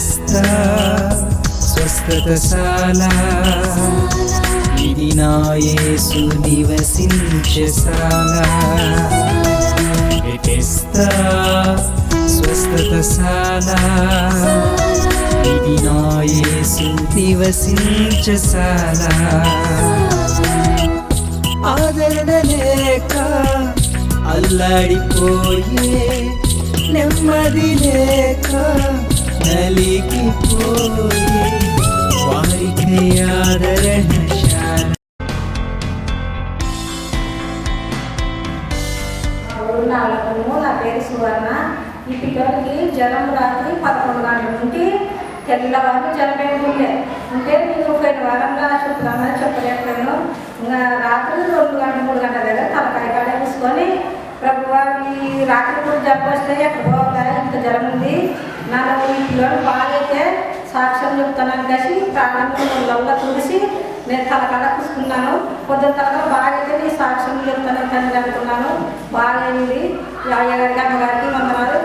Bethesda స్వస్థతశాల ఇది నా యేసు నివసించశాల Bethesda స్వస్థతశాల ఇది నా యేసు నివసించశాల ఆదరణ లేక అల్లాడిపోయే నెమ్మది లేక నలిగిపోయే వారికి ఆదరణశాల. నా పేరు సువర్ణ. ఈ పిల్లలకి జ్వరం రాత్రి 11 గంటల నుండి తెల్లవారు జ్వరం ఉంటే నేను పోయిన వారంలో చెప్తామని చెప్పలేకపోయాను. ఇంకా రాత్రి 2 గంటల 3 గంటల దగ్గర తలకాయ కాడ వేసుకొని ప్రభువా ఈ రాత్రి కూడా జబ్బు వస్తే ఎక్కడ పోవాలి, ఇంత జ్వరం ఉంది, నన్ను ఈ పిల్లలు బాగైతే సాక్ష్యం చెప్తానని కలిసి ప్రాణంలో తుడిసి నేను తలకాడ కూసుకున్నాను. పొద్దున్న తలకాడ బాగైతే నీ సాక్ష్యం చెప్తానని తండ్రి అనుకున్నాను. బాగైంది. అయ్యగారికి అమ్మగారికి వందనాలు.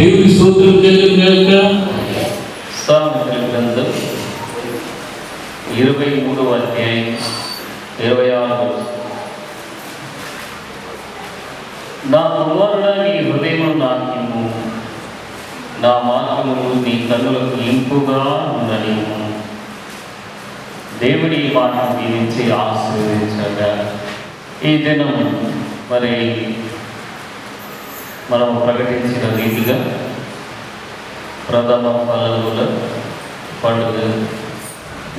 దేవుని స్తోత్రం చెల్లించాక సామెతల గ్రంథం 23వ అధ్యాయం 26. నా కుమారుడా, నీ హృదయమును నాకిమ్ము, నా మార్గములు నీ కన్నులకు ఇంపుగా ఉండనిమ్ము. దేవుని మాటను దీవించి ఆశీర్వదించగా ఈ దినం మరి మనం ప్రకటించిన రీతిగా ప్రథమ ఫలముల పండుగ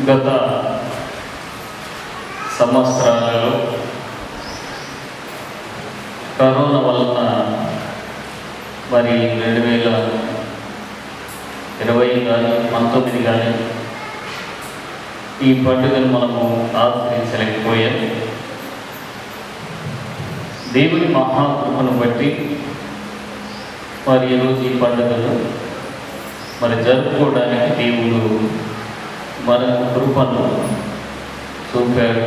గత సంవత్సరాలలో కరోనా వలన మరి 2020 కానీ 19 కానీ ఈ పండుగను మనము ఆచరించలేకపోయాం. దేవుని మహాకృపను బట్టి మరి ఈరోజు ఈ పండుగను మరి జరుపుకోవడానికి దేవుడు మనకు కృపను చూపాడు.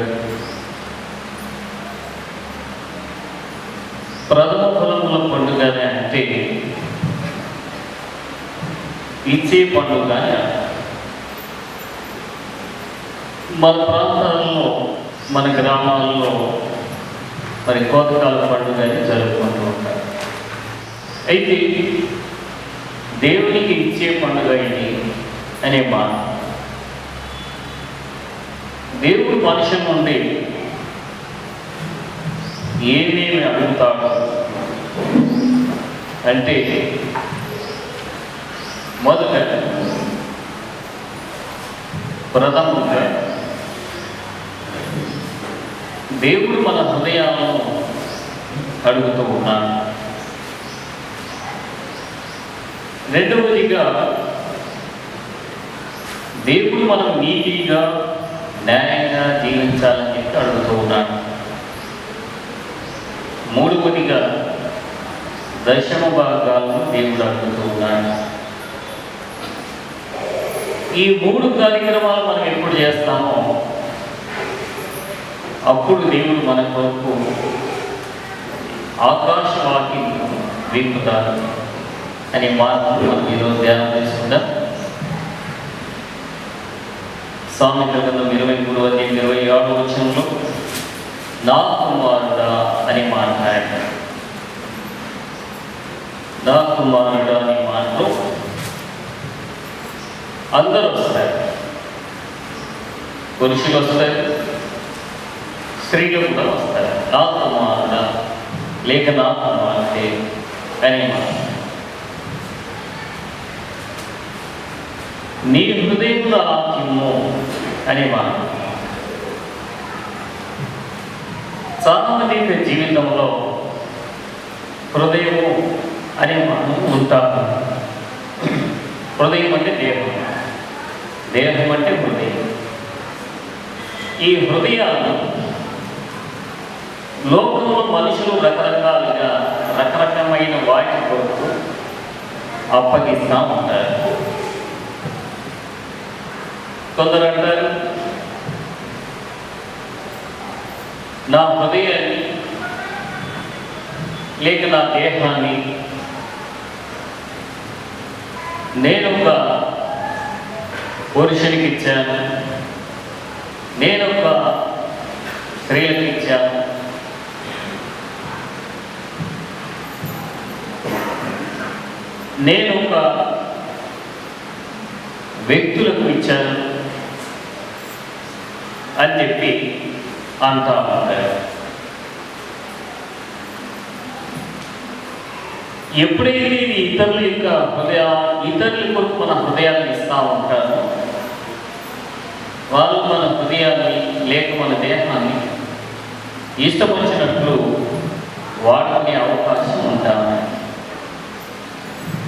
ప్రథమ ఫలముల పండుగ అంటే ఇచ్చే పండుగ. మన ప్రాంతాల్లో మన గ్రామాల్లో మరి కోతకాల పండుగ జరుపుకుంటూ ఉంటారు. అయితే దేవునికి ఇచ్చే పండుగ ఇది అనే మాట. దేవుడు మనుషుల నుండి ఏమేమి అడుగుతాడు అంటే, మొదట ప్రథమంగా దేవుడు మన హృదయాలను అడుగుతూ ఉన్నాడు. రెండవదిగా దేవుడు మనం నీతిగా న్యాయంగా జీవించాలని చెప్పి అడుగుతూ ఉన్నాడు. మూడవదిగా దశమ భాగాలను దేవుడు అడుగుతూ ఉన్నాడు. ఈ 3 కార్యక్రమాలు మనం ఎప్పుడు చేస్తామో అప్పుడు దేవుడు మన కొరకు ఆకాశవాకి విప్పుతారు అనే మాటలు మనం ఈరోజు ధ్యానం చేసుకుందాం. సామెతల గ్రంథం 23వ అధ్యాయం 26వ వచనంలో నా కుమారుడా అనే మాట, నా కుమారుడా అనే మాటలో అందరూ వస్తారు. పురుషులు వస్తారు, స్త్రీలు కూడా వస్తారు. నా కుమారుడా లేక నా కుమార్తె అనే మాట. నీ హృదయంలో ఆకిమ్ము అనే మాట. చాలా మంది జీవితంలో హృదయము అనే మాట ఉంటారు. హృదయం అంటే దేహం, దేహం అంటే హృదయం. ఈ హృదయాన్ని లోకంలో మనుషులు రకరకాలుగా రకరకమైన వాటి కొరకు అప్పగిస్తూ ఉంటారు. కొందరు అంటారు, నా హృదయాన్ని లేక నా దేహాన్ని నేను ఒక పురుషునికి ఇచ్చాను, నేను ఒక స్త్రీలకు ఇచ్చాను, నేను ఒక వ్యక్తులకు ఇచ్చాను అని చెప్పి అంటా ఉంటారు. ఎప్పుడైతే ఇది ఇతరుల కొరకు మన హృదయాన్ని ఇస్తూ ఉంటారో వాళ్ళు మన హృదయాన్ని లేక మన దేహాన్ని ఇష్టపరిచినట్లు వాడుకునే అవకాశం ఉంటారు.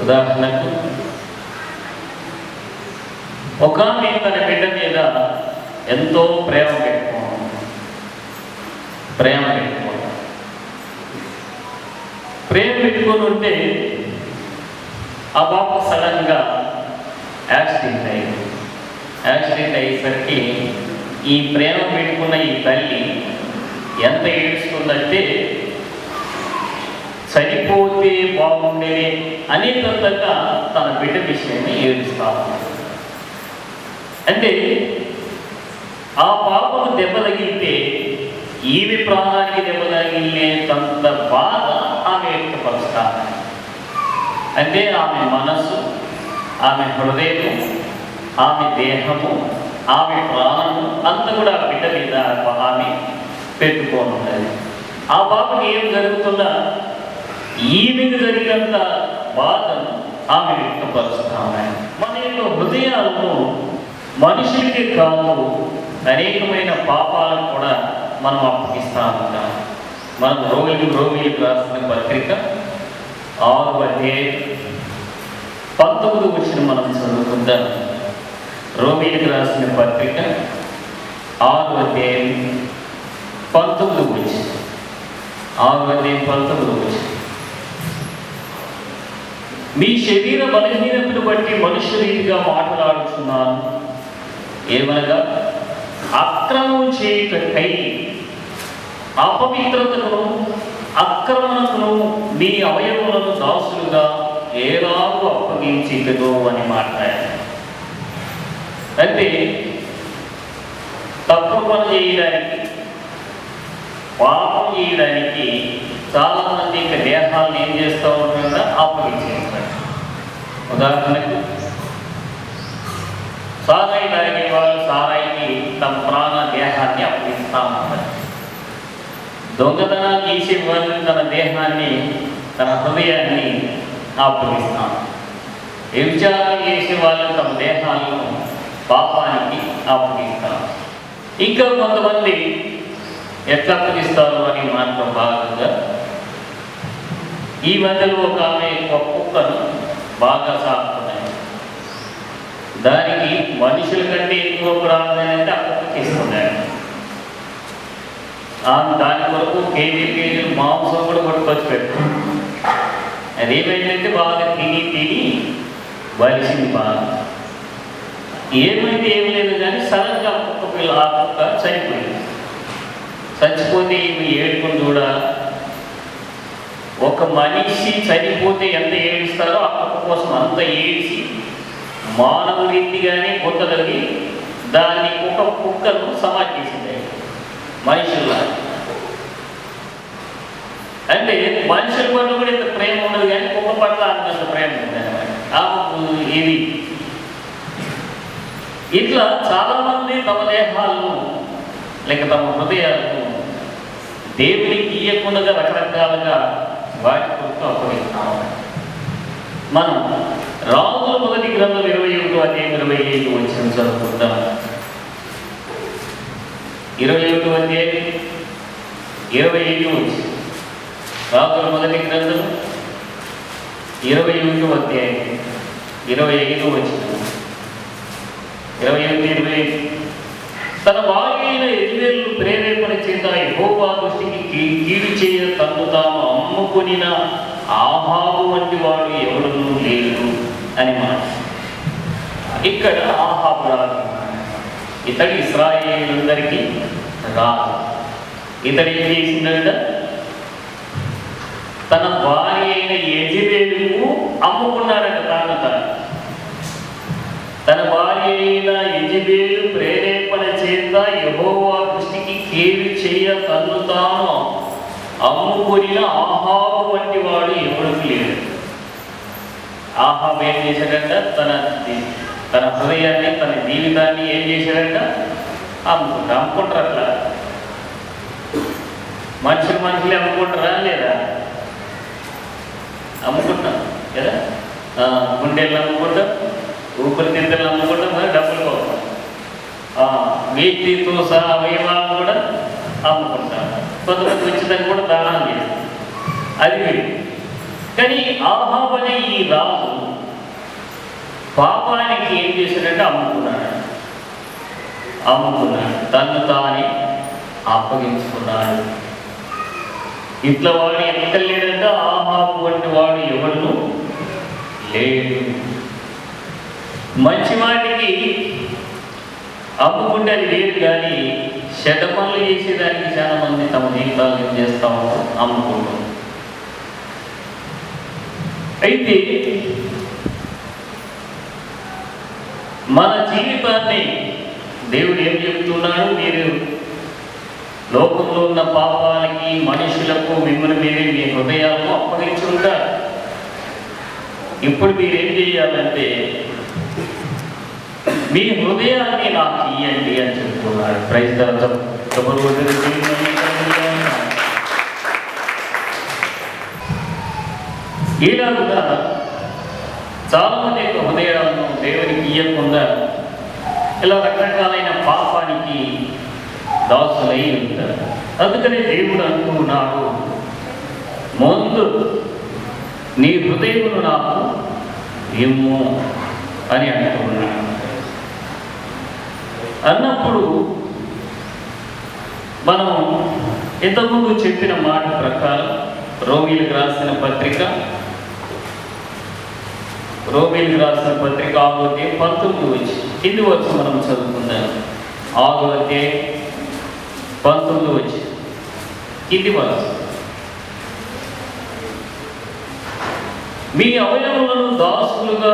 ఉదాహరణకు ఒక ఆమె తన బిడ్డ మీద ఎంతో ప్రేమ పెట్టుకోవడం, ప్రేమ పెట్టుకొని ఉంటే ఆ బాబు సడన్గా యాక్సిడెంట్ అయ్యేసరికి ఈ ప్రేమ పెట్టుకున్న ఈ తల్లి ఎంత ఏడుస్తుందంటే చనిపోతే బాగుండేది అనేటంతగా తన బిడ్డ విషయాన్ని ఏడుస్తా. అంటే ఆ పాపకు దెబ్బ తగిలితే ఈమె ప్రాణానికి దెబ్బ తగిలేంత బాధ ఆమె వ్యక్తపరుస్తారు. అంటే ఆమె మనస్సు, ఆమె హృదయము, ఆమె దేహము, ఆమె ప్రాణము అంతా కూడా ఆ బిడ్డ మీద ఆమె పెట్టుకోనున్నది. ఆ పాపకి ఏం జరుగుతుందా ఈమెకు జరిగినంత బాధను ఆమె వ్యక్తపరుస్తాము. మన యొక్క హృదయాలను మనుషులకి కాదు అనేకమైన పాపాలను కూడా మనం అప్పగిస్తూ ఉంటాం. మనం రోమిలకు రాసిన పత్రిక 6:19 మనం చదువుకుందాం. రోమిలకు రాసిన పత్రిక 6:19 మీ శరీర బలహీనతను బట్టి మనుష్య రీతిగా మాట్లాడుతున్నాను. ఏమనగా అక్రమం చేయుటకై అపవిత్రతను అక్రమణకును మీ అవయవులను దాసులుగా ఏలాగూ అప్పగించిదో అని మాట్లాడారు. అంటే తప్పు పని చేయడానికి, పాపం చేయడానికి చాలామంది ఇక దేహాలను ఏం చేస్తూ ఉంటారో అప్పగించేస్తారు. ఉదాహరణకు సారాయి తాగే వాళ్ళు సారాయికి తమ ప్రాణ దేహాన్ని అప్పగిస్తూ ఉంటారు. దొంగతనాలు చేసే వాళ్ళు తన దేహాన్ని, తన హృదయాన్ని అప్పగిస్తాం. వ్యభిచారం చేసే వాళ్ళు తమ దేహాలను పాపానికి అప్పగిస్తాం. ఇంకా కొంతమంది ఎట్లా అప్పగిస్తారు అని మాటలో భాగంగా ఈ మధ్యలో ఒక ఆమె ఒక కుక్కను బాగా సాగుతున్నాయి. దానికి మనుషుల కంటే ఎక్కువ ప్రాధాన్యత ఆ కుక్కకి ఇస్తున్నాడు. దాని కొరకు కేజీలు మాంసం కూడా కొట్టుకొచ్చి పెడతాం. అదేమైందంటే బాగా తిని వలిసింది. బాగా ఏమైతే ఏమి లేదు కానీ సడన్గా ఆ కుక్క చనిపోయింది. చచ్చిపోతే ఇవి ఏడుకుని కూడా ఒక మనిషి చనిపోతే ఎంత ఏడుస్తారో ఆ కుక్క కోసం అంత ఏడిసి మానవ రీతిగానే కొత్తలకి దాన్ని కుక్కను సమాధి చేసింది మనుషుల్లా. అంటే మనుషుల పట్ల కూడా ఇంత ప్రేమ ఉండదు కానీ కుక్క పట్ల అంత ప్రేమ ఉంది అన్నమాట. ఇది ఇట్లా చాలామంది తమ దేహాలను లేక తమ హృదయాలను దేవునికి ఇయ్యకుండా రకరకాలుగా వాటి కొరకు అప్పగిస్తాము. మనం రాజుల మొదటి గ్రంథం 21:25 చదువుకుంటాం. 21:25 రాజుల మొదటి గ్రంథం 21:25 తన వారైన యెజ్రెయేలు ప్రేరేపణ చేత యెహోవా దృష్టికి కీడు చేయ తను తాను అమ్ముకొనిన ఆహాబు వంటి వాడు ఎవడూ లేడు అని మాట. ఇక్కడ ఆహాబు రాజు ఇతడు ఇశ్రాయేలులందరికీ రాజు. ఇతడు ఏం చేసిందంట? తన భార్య అయిన యెజెబెలుకు అమ్ముకున్నాడట. తన భార్య అయిన యెజెబెలు ప్రేరేపణ చేత యెహోవా దృష్టికి కీడు చేయ తన్ను తాను అమ్ముకున్న ఆహాబు వంటి వాడు ఎవరికి లేడు. ఆహాబు ఏం చేశాడంట? తన హృదయాన్ని, తన జీవితాన్ని ఏం చేశాడంట? అమ్ముకుంటారు. అట్లా మనుషులే అమ్ముకుంటారా లేదా? అమ్ముకుంటాం కదా. గుండెలు అమ్ముకుంటాం, ఊపిరితిత్తులు అమ్ముకుంటాం, మరి డబ్బులు పోతాం. వీటితో సహా అవయవాలు కూడా అమ్ముకుంటాం. కొంతమంది ఉచితంగా కూడా దానం చేస్తాం. అది వీడు. కానీ ఆహాబు అనే ఈ రాజు పాపానికి ఏం చేశాడంటే అమ్ముకున్నాడు. తను తానే అప్పగించుకున్నాడు. ఇట్లా వాడు ఎక్కడ లేడంటే ఆహాబు వంటి వాడు ఎవరు లేడు. మంచి వాటికి అమ్ముకుంటే అది లేదు, కానీ చెడ్డ పనులు చేసేదానికి చాలా మంది తమ జీవితాలు ఏం చేస్తూ ఉంటారు? అమ్ముకుంటారు. అయితే మన జీవితాన్ని దేవుడు ఏం చెప్తున్నాడు? మీరు లోకంలో ఉన్న పాపాలకి, మనుషులకు మిమ్మల్ని మీరే మీ హృదయాలను అప్పగించుకుంటారు. ఇప్పుడు మీరేం చేయాలంటే మీ హృదయాన్ని నాకు ఇయ్యండి అని చెప్తున్నాడు. ప్రైజ్ ద ఇలాగా చాలా మంది యొక్క హృదయాలను దేవునికి ఇయ్యకుండా ఇలా రకరకాలైన పాపానికి దాసులై ఉంటారు. అందుకనే దేవుడు అంటున్నాడు, ముందు నీ హృదయమును నాకు ఇమ్ము అని అంటున్నాడు. అన్నప్పుడు మనం ఇంతకుముందు చెప్పిన మాట ప్రకారం రోమీలకు రాసిన పత్రిక 6:19 కింది వరకు మనం చదువుకుందాం. 6:19 కింది వరకు. మీ అవయవములను దాసులుగా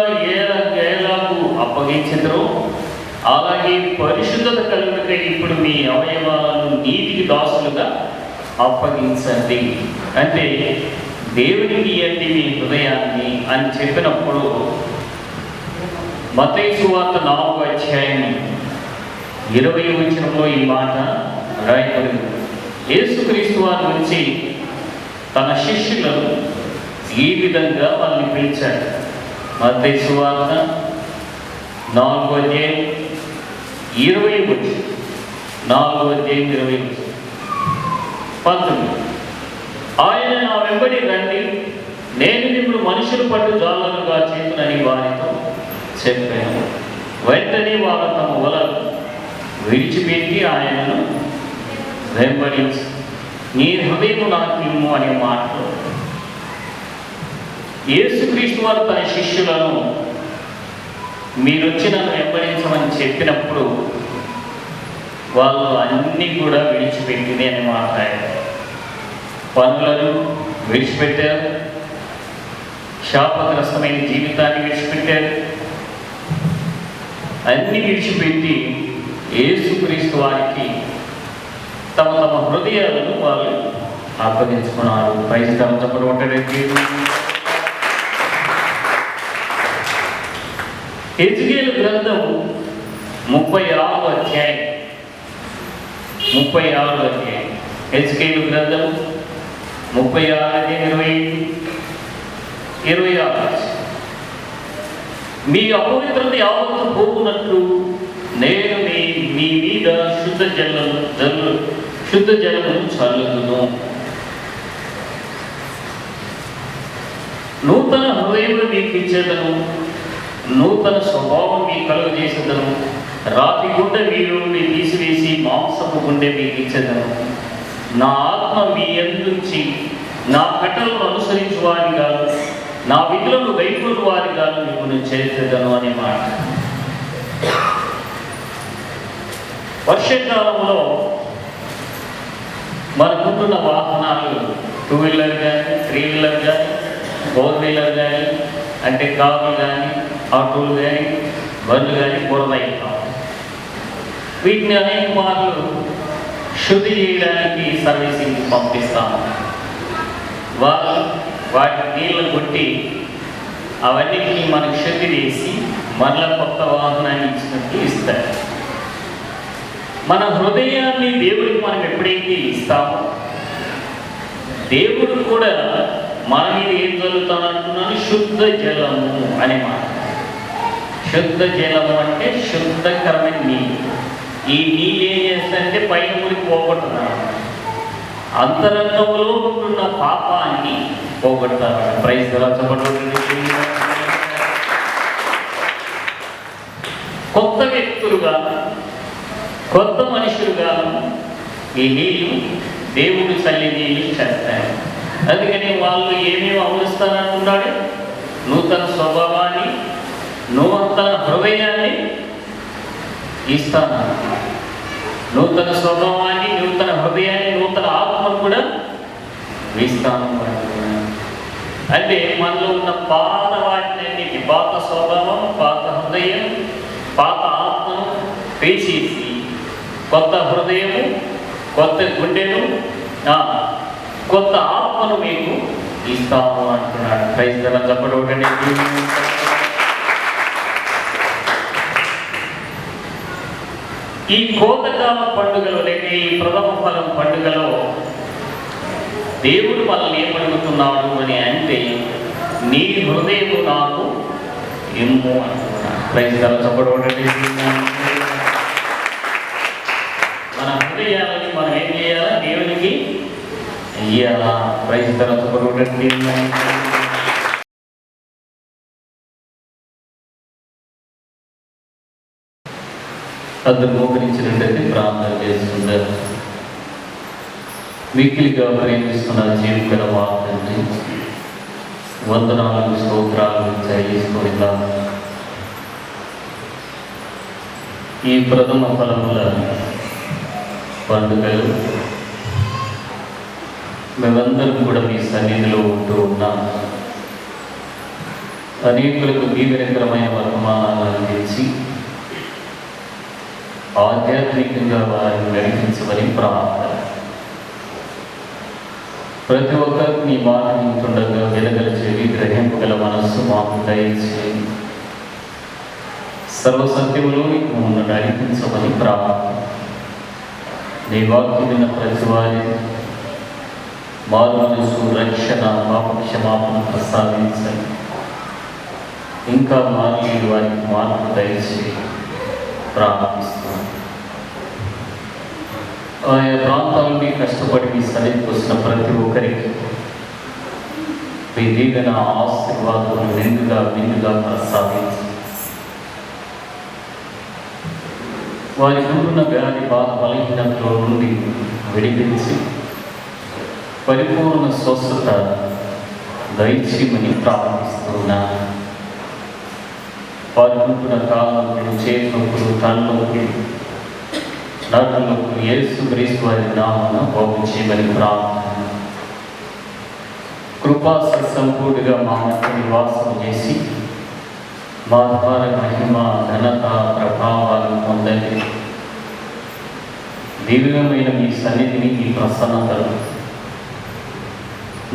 ఏలాగు అప్పగించెదరో అలాగే పరిశుద్ధత కలుగుటకై ఇప్పుడు మీ అవయవాలను నీతికి దాసులుగా అప్పగించండి. అంటే దేవునికి ఇయ్యండి మీ హృదయాన్ని అని చెప్పినప్పుడు మత్తయి సువార్త 4:20 ఈ మాట రాయబడింది. యేసుక్రీస్తు వారి నుంచి తన శిష్యులను ఈ విధంగా వాళ్ళని పిలిచాడు. మత్తయి సువార్త 4:20-19 ఆయన నా వెంబడి రండి, నేను ఇప్పుడు మనుషులు పట్టు జాలరుగా చేతునని వారితో చెప్పాను. వెంటనే వారు తమ వలలు విడిచిపెట్టి ఆయనను వెంబడించి నీ హృదయం నాకు ఇమ్ము అనే మాటలు యేసుక్రీస్తు వారు తన శిష్యులను మీరు వచ్చి నన్ను వెంబడించమని చెప్పినప్పుడు వాళ్ళు అన్నీ కూడా విడిచిపెట్టింది అని మాట్లాడారు. పనులను విడిచిపెట్టారు, శాపగ్రస్తమైన జీవితాన్ని విడిచిపెట్టారు. అన్ని విడిచిపెట్టి యేసుక్రీస్తు వారికి తమ హృదయాలను వాళ్ళు అప్పగించుకున్నారు. పైకి తప్పకుండా ఉంటాడండి. హెజ్కేలు గ్రంథం 36వ అధ్యాయం. హెజ్కేలు గ్రంథం 36:26 మీ అపవిత్రత యావత్తు పోవునట్లు నేను మీ మీద శుద్ధ జలమును చల్లుదును, నూతన హృదయమును మీకు ఇచ్చేదను, నూతన స్వభావం మీకు కలుగజేసేదను, రాతి గుండె మీరు తీసివేసి మాంసపు గుండె మీకు ఇచ్చేదను, నా ఆత్మ మీ ఎందుంచి నా కట్టలను అనుసరించు వారిగా, నా విధులను వైపులు వారిగా మిమ్మల్ని చేసేదను అనే మాట. వర్షాకాలంలో మనకుంటున్న వాహనాలు 2 వీలర్ కానీ 3 వీలర్ కానీ 4 వీలర్ కానీ అంటే కార్లు కానీ ఆటోలు కానీ బండ్లు కానీ బురదయిస్తాం. వీటిని అనేక మార్లు శుద్ధి చేయడానికి సర్వీసింగ్కి పంపిస్తాము. వాటి నీళ్ళు కొట్టి అవన్నిటిని మనకు శుద్ధి చేసి మరల కొత్త వాహనాన్ని ఇచ్చినట్టు ఇస్తారు. మన హృదయాన్ని దేవుడికి మనం ఎప్పుడైతే ఇస్తామో దేవుడు కూడా మన మీద ఏం జరుగుతానంటున్నాను, శుద్ధ జలము అనే మాట. శుద్ధ జలము అంటే శుద్ధకరమైన నీళ్ళు. ఈ నీళ్ళు ఏం చేస్తాయంటే పైన మురికి పోగొట్టున్నారు, అంతరంగంలో ఉంటున్న పాపాన్ని పోగొడతారు. ప్రైజ్ ఎలా చెప్పబడుతుంది. కొత్త వ్యక్తులుగా కొత్త మనుషులుగా ఈ నీళ్ళు దేవుడు చల్లి నీళ్ళు చేస్తాయి. అందుకని వాళ్ళు ఏమేమి అవలుస్తానంటున్నాడు, నూతన స్వభావాన్ని, నూతన హృదయాన్ని ఇస్తాను. నూతన స్వభావాన్ని, నూతన హృదయాన్ని, నూతన ఆత్మను కూడా ఇస్తాను. అంటే మనలో ఉన్న పాత వాటిని, పాత స్వభావం, పాత హృదయం, పాత ఆత్మను తీసేసి కొత్త హృదయము, కొత్త గుండెను, కొత్త ఆత్మను మీకు ఇస్తాము అంటున్నాడు. క్రైస్తవ చెప్పడం ఈ కోతకాల పండుగలో లేక ఈ ప్రథమ ఫలం పండుగలో దేవుడు మనల్ని ఏమడుగుతున్నాడు అని అంటే, నీ హృదయము నాకు ఇమ్ము అంటున్నాడు. క్రైస్తవ చెప్పడం మన హృదయాలని మనం ఏం చేయాలా, దేవునికి ఇయ్యాలా. క్రైస్తవ చెప్పడం అందరు మోకరించినట్టయితే ప్రార్థన చేసుకుంటారు. మిక్కిలిగా ప్రేమిస్తున్న జీవికల వార్తని వందనాలు, స్తోత్రాలు చెల్లిస్తున్నా. ఈ ప్రథమ ఫలముల పండుగలు మేమందరం కూడా మీ సన్నిధిలో ఉంటూ ఉన్నాం. అనేకులకు దీవెనకరమైన వర్తమానాలు అందించి ఆధ్యాత్మికంగా వారిని నడిపించమని ప్రార్థన. ప్రతి ఒక్కరికి నీ మాట వింటుండగా వెలగలిచేవి గ్రహింపగల మనస్సు మాకు దయచేయండి. సర్వసత్యములోని మమ్మల్ని నడిపించమని ప్రార్థన. నీ వాక్యం విన్న ప్రతి వారి మారు మనసు, రక్షణ, పాప క్షమాపణ ప్రసాదించండి. ఇంకా మారి వారికి మార్పు దయచేసి ప్రార్థిస్తున్నాను. ఆయా ప్రాంతాలని కష్టపడి మీ సన్నిధికి వచ్చిన ప్రతి ఒక్కరికి మీ దీవెన, ఆశీర్వాదం నిండుగా ప్రసాదించి వారి ఉంటున్న వ్యాధి, బాధ, బలహీనతలో నుండి విడిపించి పరిపూర్ణ స్వస్థత దయచేయమని ప్రార్థిస్తున్నాను. వారి ఉంటున్న కాళ్ళకు, చేతులకు, తలలోకి, నడులకు యేసు క్రీస్తు వారి నామమున బాగు చేయమని ప్రార్థన. కృపా సంపూర్తిగా మా మధ్య నివాసం చేసి మా ద్వారా మహిమ, ఘనత, ప్రభావాలు పొందండి. దివ్యమైన మీ సన్నిధిని, మీ ప్రసన్నతను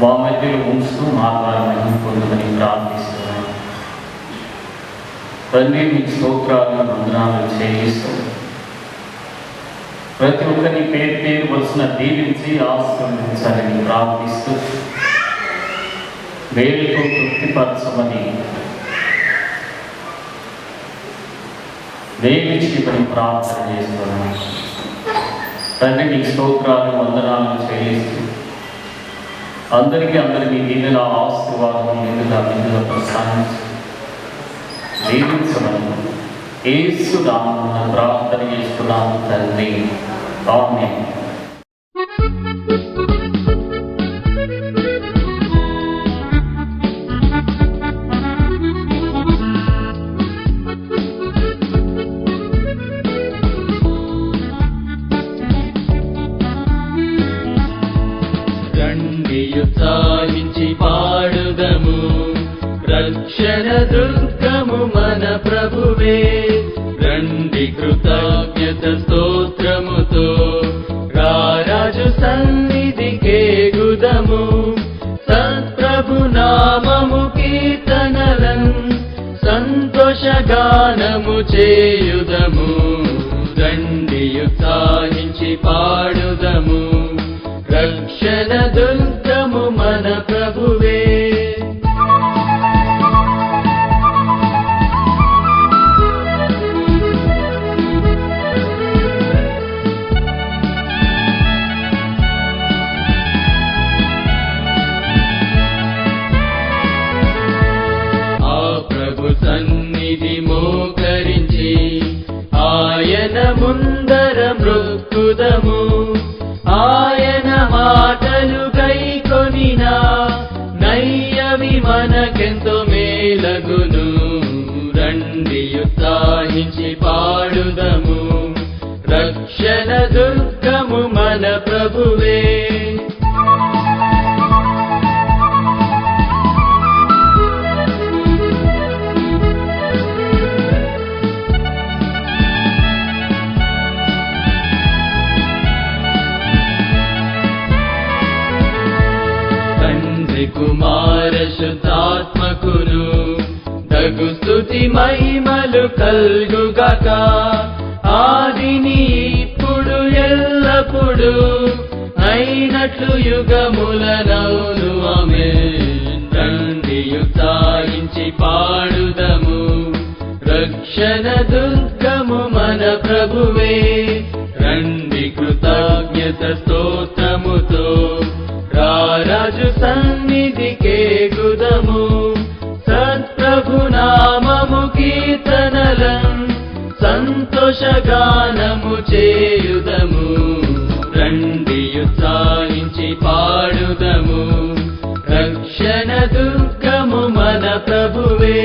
మా మధ్యలో ఉంచుతూ మా ద్వారా మహిమ పొందమని ప్రార్థిస్తున్నాను. తండ్రి, మీ స్తోత్రాలు, వందనాలు చెల్లిస్తూ ప్రతి ఒక్కరిని పేరు వలసిన దీవించి ఆశీర్వదించాలని ప్రార్థిస్తూ వేలుతో తృప్తిపరచమని వేయించి ప్రార్థన చేస్తున్నాను. తండ్రి, మీ స్తోత్రాలు, వందనాలు చెల్లిస్తూ అందరికీ మీ దీవెన, ఆశీర్వాదం నిండుగా ప్రసాదించి దీవించమని యేసు నామమున ప్రార్థన చేస్తున్నాము తండ్రి. ఆమేన్. ప్రభువే రండి కృతజ్ఞత స్తోత్రముతో రారాజు సన్నిధికే గుదము సత్ప్రభు నామము కీర్తనలం సంతోషగానము చేయుదము రండి ఉత్సాహించి పాడుదము రక్షణ దుర్గము మన ప్రభువే సన్నిధి మోకరించి ఆయన ముందర మృక్కుదము ఆయన మాటలు గైకొనినా నయ్యవి మనకెంతో మేలగును రండి ఉత్సాహించి పాడుదము రక్షణ దుర్గము మన ప్రభువే కుమార శుద్ధాత్మకును దగు స్తుతి మహిమలు కల్గుగాక ఆదిని ఇప్పుడు ఎల్లప్పుడు అయినట్లు యుగములనౌను ఆమేన్ రండి ఉత్సాహించి పాడుదము రక్షణ దుర్గము మన ప్రభువే రండి కృతజ్ఞత స్తోత్రముతో రారాజు సన్నిధికే గుదము సత్ప్రభు నామము కీర్తనలం సంతోషగానము చేయుదము రండి ఉత్సాహించి పాడుదము రక్షణ దుర్గము మన ప్రభువే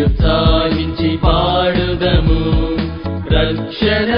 ఉత్సాహించి పాడుదము రక్షణ